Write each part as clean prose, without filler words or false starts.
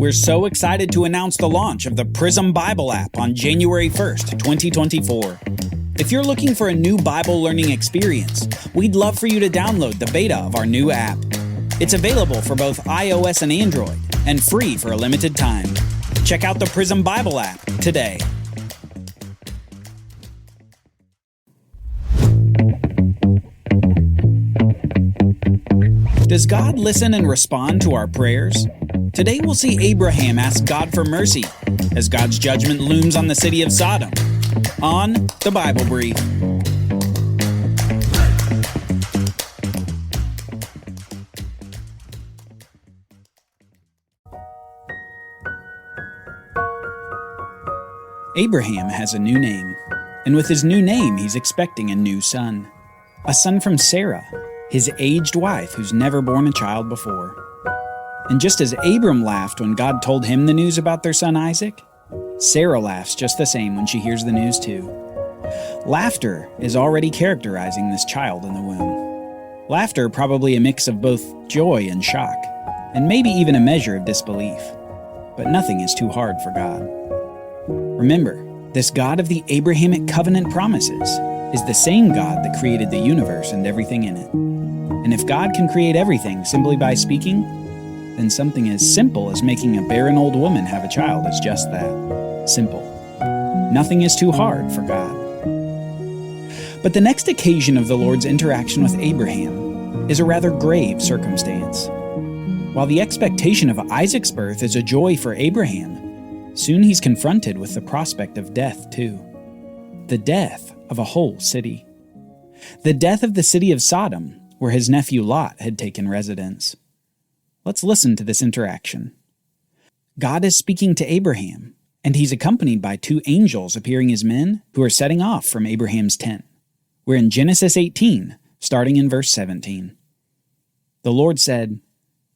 We're so excited to announce the launch of the Prism Bible app on January 1st, 2024. If you're looking for a new Bible learning experience, we'd love for you to download the beta of our new app. It's available for both iOS and Android, and free for a limited time. Check out the Prism Bible app today. Does God listen and respond to our prayers? Today we'll see Abraham ask God for mercy as God's judgment looms on the city of Sodom. On the Bible Brief. Abraham has a new name, and with his new name he's expecting a new son. A son from Sarah, his aged wife who's never borne a child before. And just as Abram laughed when God told him the news about their son Isaac, Sarah laughs just the same when she hears the news too. Laughter is already characterizing this child in the womb. Laughter probably a mix of both joy and shock, and maybe even a measure of disbelief. But nothing is too hard for God. Remember, this God of the Abrahamic covenant promises is the same God that created the universe and everything in it. And if God can create everything simply by speaking, then something as simple as making a barren old woman have a child is just that. Simple. Nothing is too hard for God. But the next occasion of the Lord's interaction with Abraham is a rather grave circumstance. While the expectation of Isaac's birth is a joy for Abraham, soon he's confronted with the prospect of death too. The death of a whole city. The death of the city of Sodom, where his nephew Lot had taken residence. Let's listen to this interaction. God is speaking to Abraham, and he's accompanied by two angels appearing as men who are setting off from Abraham's tent. We're in Genesis 18, starting in verse 17. The Lord said,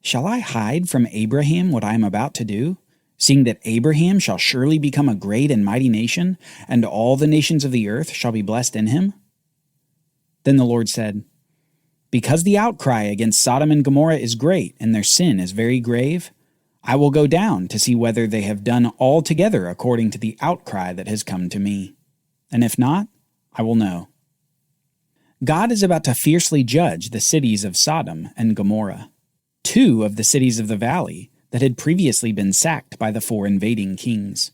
"Shall I hide from Abraham what I am about to do, seeing that Abraham shall surely become a great and mighty nation, and all the nations of the earth shall be blessed in him?" Then the Lord said, "Because the outcry against Sodom and Gomorrah is great, and their sin is very grave, I will go down to see whether they have done altogether according to the outcry that has come to me. And if not, I will know." God is about to fiercely judge the cities of Sodom and Gomorrah, two of the cities of the valley that had previously been sacked by the four invading kings.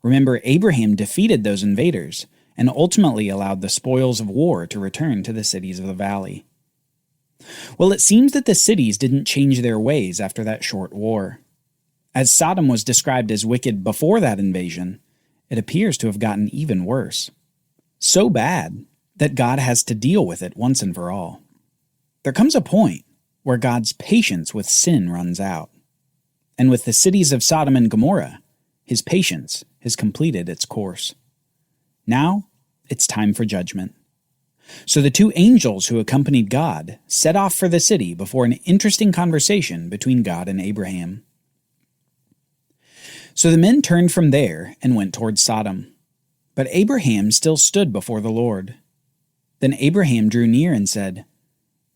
Remember, Abraham defeated those invaders and ultimately allowed the spoils of war to return to the cities of the valley. Well, it seems that the cities didn't change their ways after that short war. As Sodom was described as wicked before that invasion, it appears to have gotten even worse. So bad that God has to deal with it once and for all. There comes a point where God's patience with sin runs out. And with the cities of Sodom and Gomorrah, his patience has completed its course. Now, it's time for judgment. So the two angels who accompanied God set off for the city before an interesting conversation between God and Abraham. So the men turned from there and went toward Sodom. But Abraham still stood before the Lord. Then Abraham drew near and said,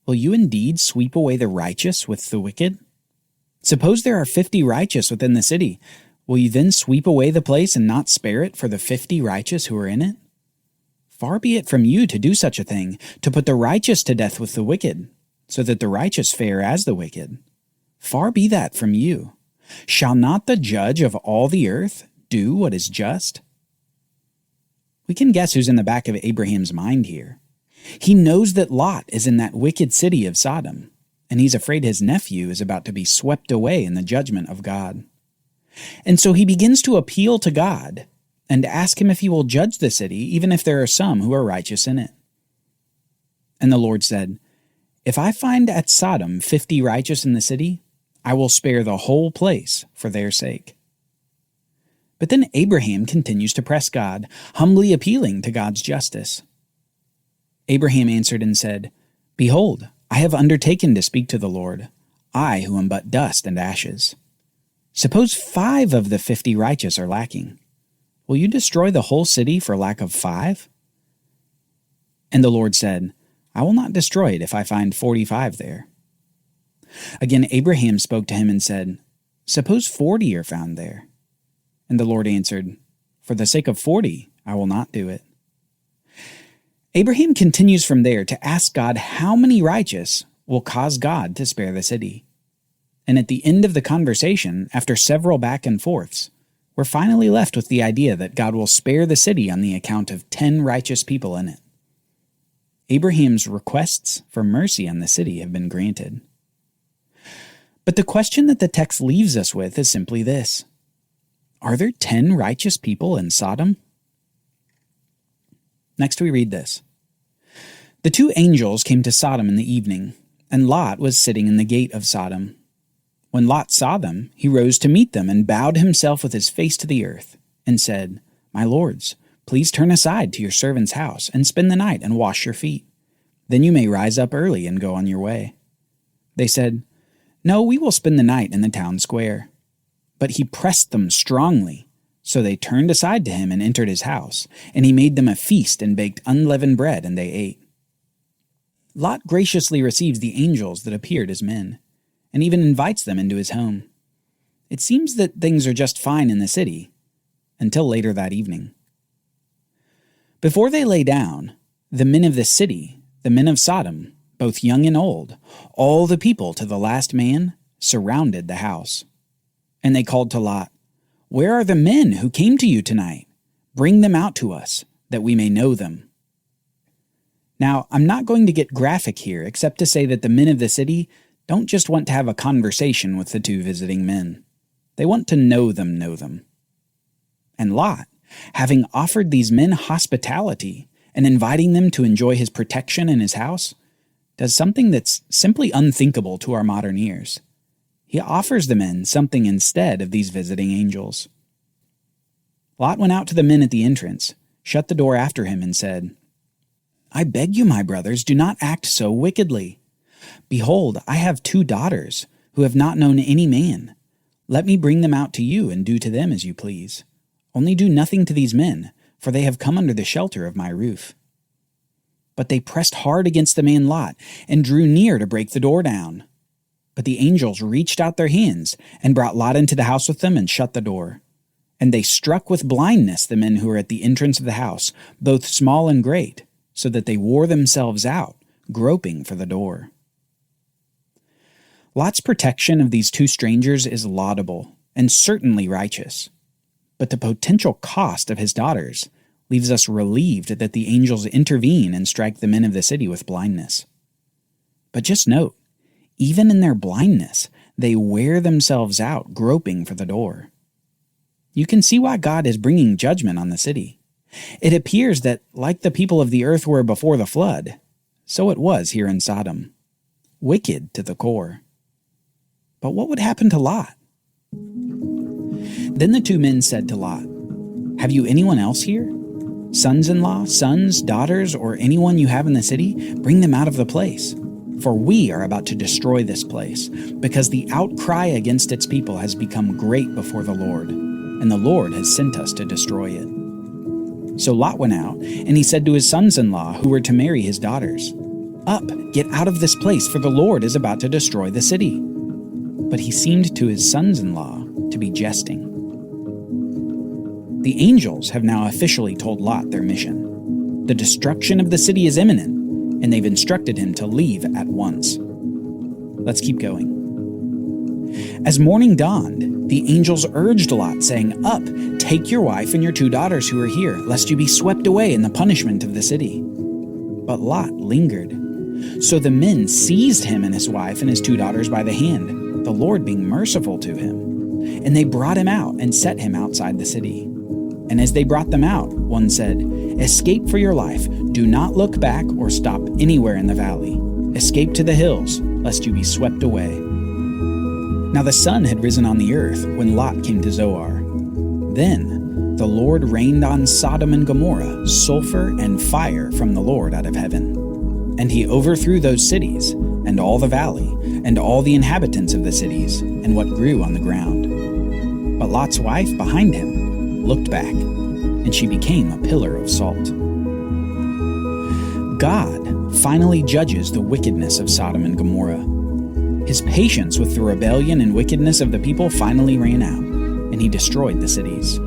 "Will you indeed sweep away the righteous with the wicked? Suppose there are 50 righteous within the city. Will you then sweep away the place and not spare it for the 50 righteous who are in it? Far be it from you to do such a thing, to put the righteous to death with the wicked, so that the righteous fare as the wicked. Far be that from you. Shall not the judge of all the earth do what is just?" We can guess who's in the back of Abraham's mind here. He knows that Lot is in that wicked city of Sodom, and he's afraid his nephew is about to be swept away in the judgment of God. And so he begins to appeal to God and ask him if he will judge the city, even if there are some who are righteous in it. And the Lord said, "If I find at Sodom 50 righteous in the city, I will spare the whole place for their sake." But then Abraham continues to press God, humbly appealing to God's justice. Abraham answered and said, "Behold, I have undertaken to speak to the Lord, I who am but dust and ashes. Suppose 5 of the 50 righteous are lacking. Will you destroy the whole city for lack of 5? And the Lord said, I will not destroy it if I find 45 there. Again Abraham spoke to him and said, Suppose 40 are found there." And the Lord answered, "For the sake of 40, I will not do it." Abraham continues from there to ask God how many righteous will cause God to spare the city. And at the end of the conversation, after several back and forths, we're finally left with the idea that God will spare the city on the account of 10 righteous people in it. Abraham's requests for mercy on the city have been granted. But the question that the text leaves us with is simply this: are there 10 righteous people in Sodom? Next we read this. "The 2 angels came to Sodom in the evening, and Lot was sitting in the gate of Sodom. When Lot saw them, he rose to meet them and bowed himself with his face to the earth, and said, 'My lords, please turn aside to your servant's house and spend the night and wash your feet. Then you may rise up early and go on your way.' They said, 'No, we will spend the night in the town square.' But he pressed them strongly, so they turned aside to him and entered his house, and he made them a feast and baked unleavened bread, and they ate. Lot graciously receives the angels that appeared as men, and even invites them into his home. It seems that things are just fine in the city, until later that evening. Before they lay down, the men of the city, the men of Sodom, both young and old, all the people to the last man, surrounded the house. And they called to Lot, 'Where are the men who came to you tonight? Bring them out to us, that we may know them.' Now, I'm not going to get graphic here, except to say that the men of the city don't just want to have a conversation with the 2 visiting men. They want to know them. And Lot, having offered these men hospitality and inviting them to enjoy his protection in his house, does something that's simply unthinkable to our modern ears. He offers the men something instead of these visiting angels. Lot went out to the men at the entrance, shut the door after him, and said, 'I beg you, my brothers, do not act so wickedly. Behold, I have 2 daughters who have not known any man. Let me bring them out to you and do to them as you please. Only do nothing to these men, for they have come under the shelter of my roof.' But they pressed hard against the man Lot and drew near to break the door down. But the angels reached out their hands and brought Lot into the house with them and shut the door. And they struck with blindness the men who were at the entrance of the house, both small and great, so that they wore themselves out, groping for the door." Lot's protection of these 2 strangers is laudable and certainly righteous, but the potential cost of his daughters leaves us relieved that the angels intervene and strike the men of the city with blindness. But just note, even in their blindness, they wear themselves out groping for the door. You can see why God is bringing judgment on the city. It appears that, like the people of the earth were before the flood, so it was here in Sodom. Wicked to the core. But what would happen to Lot? Then the 2 men said to Lot, "Have you anyone else here? Sons-in-law, sons, daughters, or anyone you have in the city? Bring them out of the place. For we are about to destroy this place, because the outcry against its people has become great before the Lord, and the Lord has sent us to destroy it." So Lot went out, and he said to his sons-in-law who were to marry his daughters, "Up, get out of this place, for the Lord is about to destroy the city." But he seemed to his sons-in-law to be jesting. The angels have now officially told Lot their mission. The destruction of the city is imminent, and they've instructed him to leave at once. Let's keep going. As morning dawned, the angels urged Lot, saying, "Up, take your wife and your 2 daughters who are here, lest you be swept away in the punishment of the city." But Lot lingered. So the men seized him and his wife and his 2 daughters by the hand, the Lord being merciful to him. And they brought him out and set him outside the city. And as they brought them out, one said, "Escape for your life. Do not look back or stop anywhere in the valley. Escape to the hills, lest you be swept away." Now the sun had risen on the earth when Lot came to Zoar. Then the Lord rained on Sodom and Gomorrah sulfur and fire from the Lord out of heaven. And he overthrew those cities, and all the valley, and all the inhabitants of the cities, and what grew on the ground. But Lot's wife behind him looked back, and she became a pillar of salt. God finally judges the wickedness of Sodom and Gomorrah. his patience with the rebellion and wickedness of the people finally ran out, and he destroyed the cities.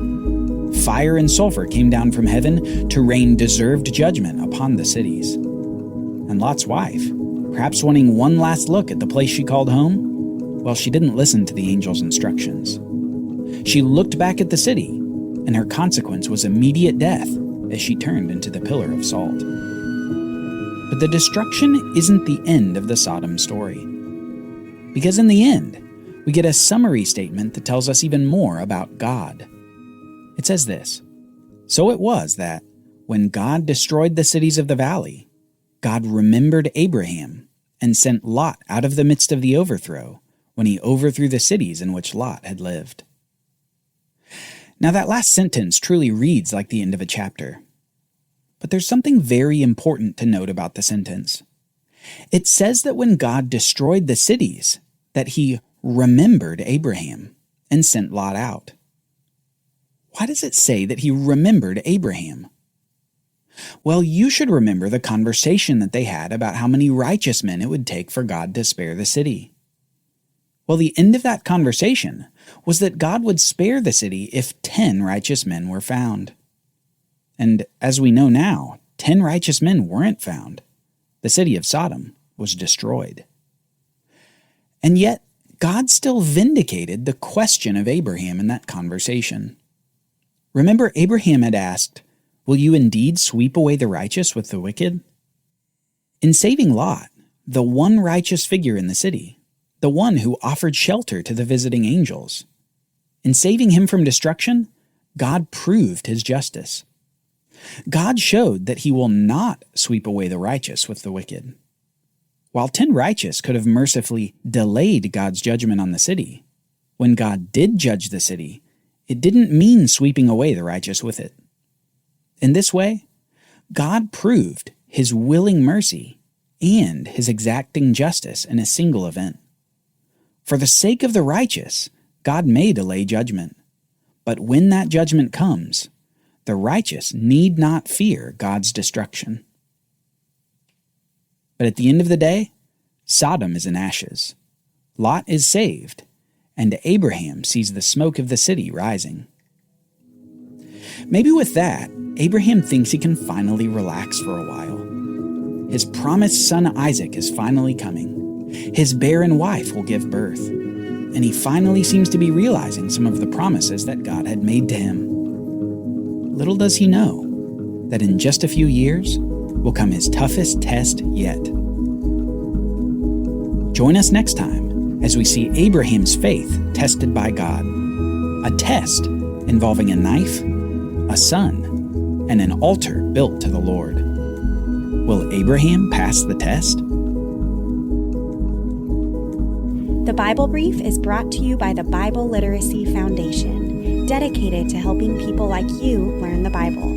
Fire and sulfur came down from heaven to rain deserved judgment upon the cities. And Lot's wife, perhaps wanting one last look at the place she called home, well, she didn't listen to the angel's instructions. She looked back at the city, and her consequence was immediate death as she turned into the pillar of salt. But the destruction isn't the end of the Sodom story. Because in the end, we get a summary statement that tells us even more about God. It says this: "So it was that, when God destroyed the cities of the valley, God remembered Abraham and sent Lot out of the midst of the overthrow, when he overthrew the cities in which Lot had lived." Now that last sentence truly reads like the end of a chapter. But there's something very important to note about the sentence. It says that when God destroyed the cities, that he remembered Abraham and sent Lot out. Why does it say that he remembered Abraham? Well, you should remember the conversation that they had about how many righteous men it would take for God to spare the city. Well, the end of that conversation was that God would spare the city if 10 righteous men were found. And as we know now, 10 righteous men weren't found. The city of Sodom was destroyed. And yet, God still vindicated the question of Abraham in that conversation. Remember, Abraham had asked, "Will you indeed sweep away the righteous with the wicked?" In saving Lot, the one righteous figure in the city, the one who offered shelter to the visiting angels, in saving him from destruction, God proved his justice. God showed that he will not sweep away the righteous with the wicked. While 10 righteous could have mercifully delayed God's judgment on the city, when God did judge the city, it didn't mean sweeping away the righteous with it. In this way, God proved his willing mercy and his exacting justice in a single event. For the sake of the righteous, God may delay judgment, but when that judgment comes, the righteous need not fear God's destruction. But at the end of the day, Sodom is in ashes, Lot is saved, and Abraham sees the smoke of the city rising. Maybe with that, Abraham thinks he can finally relax for a while. His promised son Isaac is finally coming. His barren wife will give birth, and he finally seems to be realizing some of the promises that God had made to him. Little does he know that in just a few years will come his toughest test yet. Join us next time as we see Abraham's faith tested by God, a test involving a knife, a son, and an altar built to the Lord. Will Abraham pass the test? The Bible Brief is brought to you by the Bible Literacy Foundation, dedicated to helping people like you learn the Bible.